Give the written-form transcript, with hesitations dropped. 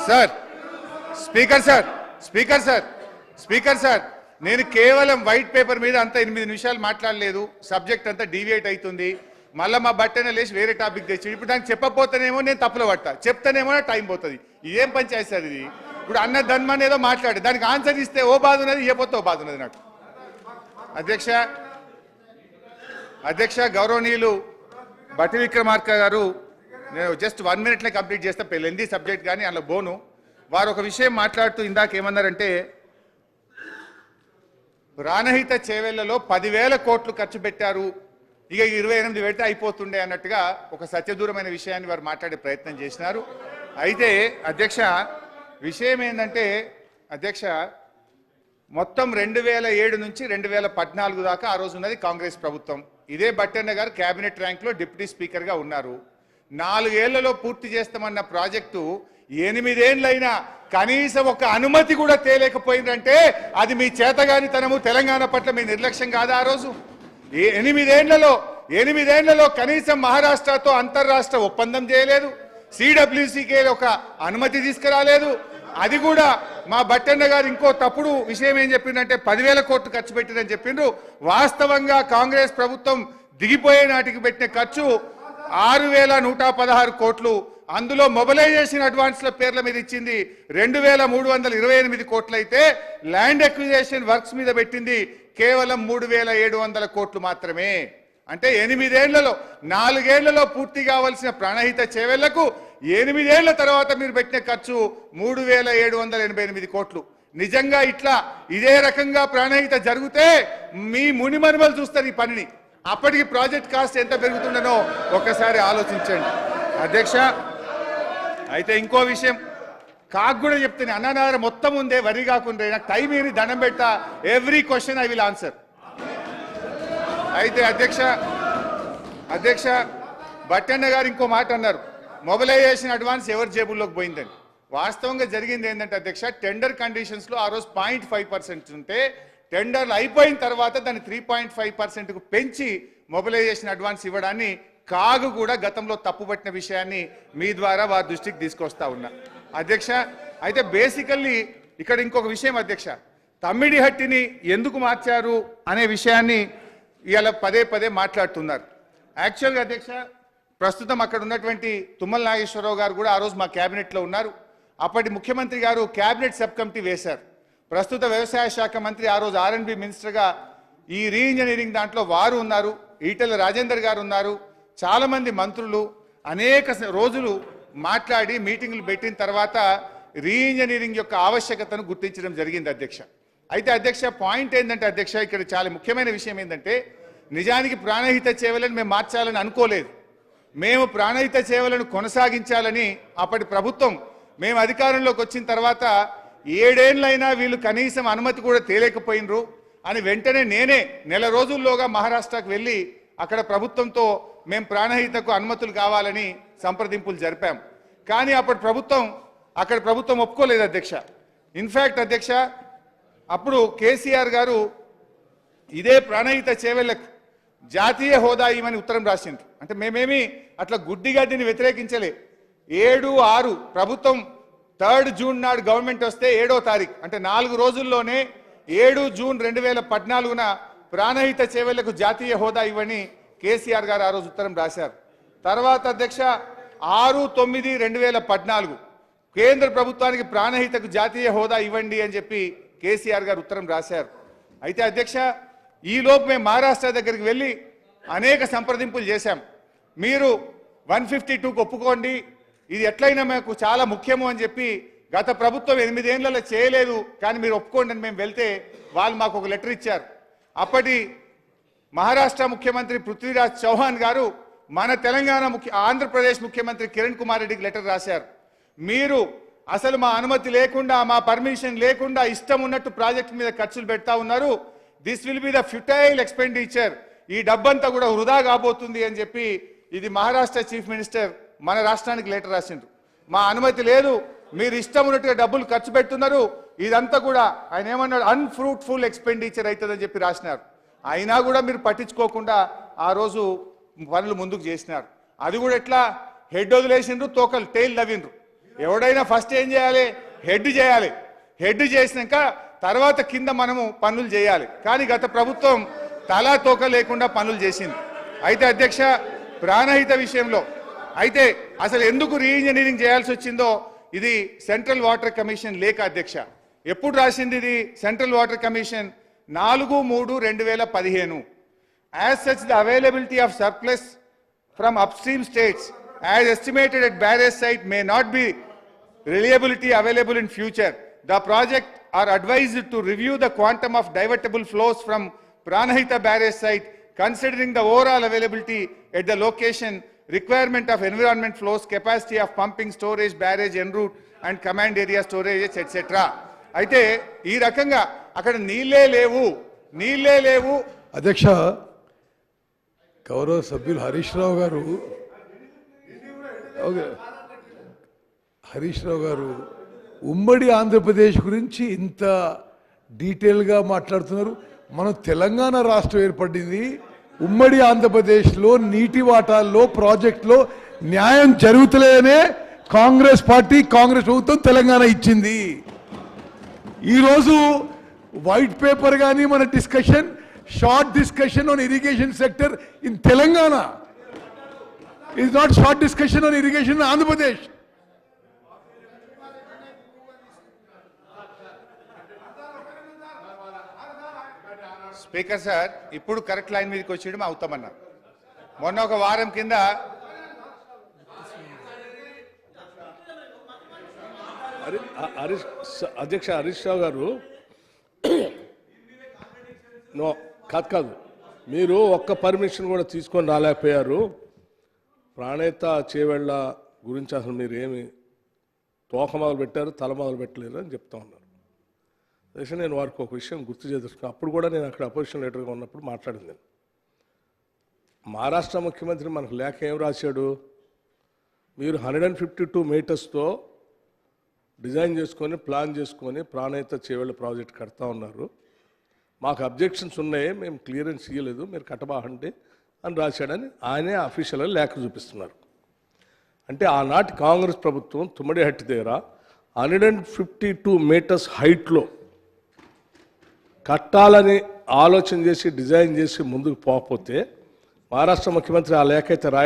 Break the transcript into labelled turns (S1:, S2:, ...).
S1: Sir speaker sir speaker sir speaker sir నేను కేవలం white paper మీద అంత 8 నిమిషాలు మాట్లాడలేదు. సబ్జెక్ట్ అంతా డీవియేట్ అవుతుంది. మళ్ళీ మా బట్టనే లేచి వేరే టాపిక్ తెచ్చి ఇప్పుడు దానికి చెప్పకపోతేనేమో నేను తప్పులో పడతా, చెప్తానేమో టైం పోతుంది. ఇదేం పంచాయతీ సార్ ఇది? ఇప్పుడు అన్న ధన్మని ఏదో మాట్లాడు, దానికి ఆన్సర్ ఇస్తే ఓ బాధ ఉన్నది, ఇవ్వకపోతే ఓ బాధ ఉన్నది నాకు. అధ్యక్ష గౌరవనీయులు బట్టి విక్రమార్క గారు, నేను జస్ట్ 1 minute కంప్లీట్ చేస్తే పెళ్ళింది సబ్జెక్ట్ కానీ అలా బోను. వారు ఒక విషయం మాట్లాడుతూ ఇందాక ఏమన్నారంటే ప్రాణహిత చేవెళ్లలో 10,000 కోట్లు ఖర్చు పెట్టారు, ఇక 28 పెడితే అయిపోతుండే అన్నట్టుగా ఒక సత్యదూరమైన విషయాన్ని వారు మాట్లాడే ప్రయత్నం చేసినారు. అయితే అధ్యక్ష విషయం ఏంటంటే అధ్యక్ష మొత్తం 2007 నుంచి 2014 దాకా ఆ రోజు ఉన్నది కాంగ్రెస్ ప్రభుత్వం. ఇదే బట్టన్న గారు కేబినెట్ ర్యాంక్లో డిప్యూటీ స్పీకర్గా ఉన్నారు. 4 ఏళ్లలో పూర్తి చేస్తామన్న ప్రాజెక్టు 8 ఏళ్ళైనా కనీసం ఒక అనుమతి కూడా తేలేకపోయిందంటే అది మీ చేతగానితనము, తెలంగాణ పట్ల మీ నిర్లక్ష్యం కాదా? ఆ రోజు 8 ఏళ్లలో కనీసం మహారాష్ట్రతో అంతర్రాష్ట్ర ఒప్పందం చేయలేదు, సిడబ్ల్యూసీకే ఒక అనుమతి తీసుకురాలేదు. అది కూడా మా బట్టన్న గారు ఇంకో తప్పుడు విషయం ఏం చెప్పిందంటే 10,000 కోట్లు ఖర్చు పెట్టిందని చెప్పిండ్రు. వాస్తవంగా కాంగ్రెస్ ప్రభుత్వం దిగిపోయే నాటికి పెట్టిన ఖర్చు 6,116 కోట్లు. అందులో మొబిలైజేషన్ అడ్వాన్స్ల పేర్ల మీద ఇచ్చింది 2,328 కోట్లు అయితే ల్యాండ్ అక్విజిషన్ వర్క్స్ మీద పెట్టింది కేవలం 3,700 కోట్లు మాత్రమే. అంటే 8 ఏళ్లలో 4 ఏళ్లలో పూర్తి కావాల్సిన ప్రాణహిత చేవెళ్లకు 8 ఏళ్ల తర్వాత మీరు పెట్టిన ఖర్చు 3,788 కోట్లు. నిజంగా ఇట్లా ఇదే రకంగా ప్రాణహిత జరిగితే మీ మునిమనుమలు చూస్తారు ఈ పనిని. అప్పటికి ప్రాజెక్ట్ కాస్ట్ ఎంత పెరుగుతుండనో ఒక్కసారి ఆలోచించండి అధ్యక్ష. అయితే ఇంకో విషయం కాకు కూడా చెప్తాను, అన్ననార మొత్తం ఉందే వరి కాకుండా నాకు టైం ఏమి దండం పెట్టా, every question I will answer. అయితే అధ్యక్ష బట్టన్న గారు ఇంకో మాట అన్నారు, మొబిలైజేషన్ అడ్వాన్స్ ఎవరి జేబుల్లోకి పోయిందని. వాస్తవంగా జరిగింది ఏంటంటే అధ్యక్ష టెండర్ కండిషన్స్లో ఆ రోజు 0.5% ఉంటే టెండర్లు అయిపోయిన తర్వాత దాన్ని 3.5%కు పెంచి మొబిలైజేషన్ అడ్వాన్స్ ఇవ్వడాన్ని కాగు కూడా గతంలో తప్పుపట్టిన విషయాన్ని మీ ద్వారా వారి దృష్టికి తీసుకొస్తా ఉన్నా అధ్యక్ష. అయితే బేసికల్లీ ఇక్కడ ఇంకొక విషయం అధ్యక్ష, తమ్మిడిహట్టిని ఎందుకు మార్చారు అనే విషయాన్ని ఇవాళ పదే మాట్లాడుతున్నారు. యాక్చువల్గా అధ్యక్ష ప్రస్తుతం అక్కడ ఉన్నటువంటి తుమ్మల నాగేశ్వరరావు గారు కూడా ఆ రోజు మా క్యాబినెట్లో ఉన్నారు. అప్పటి ముఖ్యమంత్రి గారు క్యాబినెట్ సబ్ కమిటీ వేశారు. ప్రస్తుత వ్యవసాయ శాఖ మంత్రి ఆ రోజు R&B మినిస్టర్గా ఈ రీఇంజనీరింగ్ దాంట్లో వారు ఉన్నారు, ఈటెల రాజేందర్ గారు ఉన్నారు, చాలామంది మంత్రులు అనేక రోజులు మాట్లాడి మీటింగులు పెట్టిన తర్వాత రీఇంజనీరింగ్ యొక్క ఆవశ్యకతను గుర్తించడం జరిగింది అధ్యక్ష. అయితే అధ్యక్ష పాయింట్ ఏంటంటే అధ్యక్ష ఇక్కడ చాలా ముఖ్యమైన విషయం ఏంటంటే నిజానికి ప్రాణహిత చేవలను మేము మార్చాలని అనుకోలేదు. మేము ప్రాణహిత సేవలను కొనసాగించాలని అప్పటి ప్రభుత్వం మేము అధికారంలోకి వచ్చిన తర్వాత 7 ఏళ్లైనా వీళ్ళు కనీసం అనుమతి కూడా తేలేకపోయినరు అని వెంటనే నేనే నెల రోజుల్లోగా మహారాష్ట్రకు వెళ్ళి అక్కడ ప్రభుత్వంతో మేము ప్రాణహితకు అనుమతులు కావాలని సంప్రదింపులు జరిపాం. కానీ అప్పటి ప్రభుత్వం ఒప్పుకోలేదు అధ్యక్ష. ఇన్ఫ్యాక్ట్ అధ్యక్ష అప్పుడు కేసీఆర్ గారు ఇదే ప్రాణహిత చేవెళ్లకు జాతీయ హోదా ఇవ్వమని ఉత్తరం రాసిండ్రు. అంటే మేమేమి అట్లా గుడ్డిగా దీన్ని వ్యతిరేకించలే. 7/6 ప్రభుత్వం 3rd జూన్ నాడు గవర్నమెంట్ వస్తే 7వ తారీఖు అంటే 4 రోజుల్లోనే 7 జూన్ 2014న ప్రాణహిత చేవెళ్లకు జాతీయ హోదా ఇవ్వని కేసీఆర్ గారు ఆ రోజు ఉత్తరం రాశారు. తర్వాత అధ్యక్ష 6/9/2014 కేంద్ర ప్రభుత్వానికి ప్రాణహితకు జాతీయ హోదా ఇవ్వండి అని చెప్పి కేసీఆర్ గారు ఉత్తరం రాశారు. అయితే అధ్యక్ష ఈలోపు మేము మహారాష్ట్ర దగ్గరికి వెళ్ళి అనేక సంప్రదింపులు చేశాం. మీరు 152కు ఒప్పుకోండి, ఇది ఎట్లయినా మాకు చాలా ముఖ్యము అని చెప్పి గత ప్రభుత్వం 8 ఏళ్లలో చేయలేదు కానీ మీరు ఒప్పుకోండి అని మేము వెళ్తే వాళ్ళు మాకు ఒక లెటర్ ఇచ్చారు. అప్పటి మహారాష్ట్ర ముఖ్యమంత్రి పృథ్వీరాజ్ చౌహాన్ గారు మన తెలంగాణ ఆంధ్రప్రదేశ్ ముఖ్యమంత్రి కిరణ్ కుమార్ రెడ్డికి లెటర్ రాశారు. మీరు అసలు మా అనుమతి లేకుండా మా పర్మిషన్ లేకుండా ఇష్టం ఉన్నట్టు ప్రాజెక్ట్ మీద ఖర్చులు పెడతా ఉన్నారు, this will be the futile expenditure, ఈ డబ్బంతా కూడా వృధా కాబోతుంది అని చెప్పి ఇది మహారాష్ట్ర చీఫ్ మినిస్టర్ మన రాష్ట్రానికి లెటర్ రాసిండ్రు. మా అనుమతి లేదు, మీరు ఇష్టం ఉన్నట్టుగా డబ్బులు ఖర్చు పెడుతున్నారు, ఇదంతా కూడా ఆయన ఏమన్నాడు అన్ఫ్రూట్ఫుల్ ఎక్స్పెండిచర్ అవుతుందని చెప్పి రాసినారు. అయినా కూడా మీరు పట్టించుకోకుండా ఆ రోజు పనులు ముందుకు చేసినారు. అది కూడా ఎట్లా హెడ్ వదిలేసిండ్రు, తోకలు టైల్ నవ్విండ్రు. ఎవడైనా ఫస్ట్ ఏం చేయాలి? హెడ్ చేయాలి. హెడ్ చేసినాక తర్వాత కింద మనము పనులు చేయాలి. కానీ గత ప్రభుత్వం తలా తోక లేకుండా పనులు చేసింది. అయితే అధ్యక్ష, ప్రాణహిత విషయంలో అయితే అసలు ఎందుకు రీఇంజనీరింగ్ చేయాల్సి వచ్చిందో ఇది సెంట్రల్ వాటర్ కమిషన్ లేఖ అధ్యక్ష. ఎప్పుడు రాసింది ఇది central water commission? 4/3/2015. As such, the availability of surplus from upstream states as estimated at barrage site may not be reliability available in future. The project are advised to review the quantum of divertible flows from Pranahita barrage site considering the overall availability at the location, requirement of environment flows, capacity of pumping, storage, barrage, en route and command area storage, etc. అయితే ఈ రకంగా అక్కడ నీళ్ళే లేవు.
S2: అధ్యక్ష, గౌరవ సభ్యులు హరీష్ రావు గారు ఉమ్మడి ఆంధ్రప్రదేశ్ గురించి ఇంత డీటెయిల్గా మాట్లాడుతున్నారు. మనం తెలంగాణ రాష్ట్రం ఏర్పడింది, ఉమ్మడి ఆంధ్రప్రదేశ్లో నీటి వాటాల్లో ప్రాజెక్టులో న్యాయం జరుగుతలేనే కాంగ్రెస్ పార్టీ, కాంగ్రెస్ ప్రభుత్వం తెలంగాణ ఇచ్చింది. ఈరోజు వైట్ పేపర్ కానీ మన discussion, short discussion on irrigation sector in Telangana is not short discussion on irrigation in Andhra Pradesh.
S1: Speaker sir, ఇప్పుడు కరెక్ట్ లైన్ మీదకి వచ్చేయడం అవుతామన్నారు. మొన్న ఒక వారం కింద
S3: అధ్యక్ష హరీష్ రావు గారు కాదు, మీరు ఒక్క పర్మిషన్ కూడా తీసుకొని రాలేకపోయారు. ప్రాణేత చేవెళ్ళ గురించి అసలు మీరు ఏమి తోక మొదలు పెట్టారు, తల మొదలు పెట్టలేరు అని చెప్తా ఉన్నారు. అదే నేను వారికి ఒక విషయం గుర్తు చేస్తున్నాను. అప్పుడు కూడా నేను అక్కడ అపోజిషన్ లీడర్గా ఉన్నప్పుడు మాట్లాడింది. మహారాష్ట్ర ముఖ్యమంత్రి మనకు లేఖ ఏం రాశాడు? మీరు 152 మీటర్స్తో డిజైన్ చేసుకొని ప్లాన్ చేసుకొని ప్రాణేత చేవెళ్ళ ప్రాజెక్ట్ కడతా ఉన్నారు. మాకు అబ్జెక్షన్స్ ఉన్నాయి, మేము క్లియరెన్స్ ఇవ్వలేదు, మీరు కట్టబాహండి అని రాశాడని ఆయనే అఫీషియల్గా లేఖ చూపిస్తున్నారు. అంటే ఆనాటి కాంగ్రెస్ ప్రభుత్వం తుమ్మడిహట్టి దగ్గర 152 మీటర్స్ హైట్లో కట్టాలని ఆలోచన చేసి డిజైన్ చేసి ముందుకు పోకపోతే మహారాష్ట్ర ముఖ్యమంత్రి ఆ లేఖ అయితే రాయడం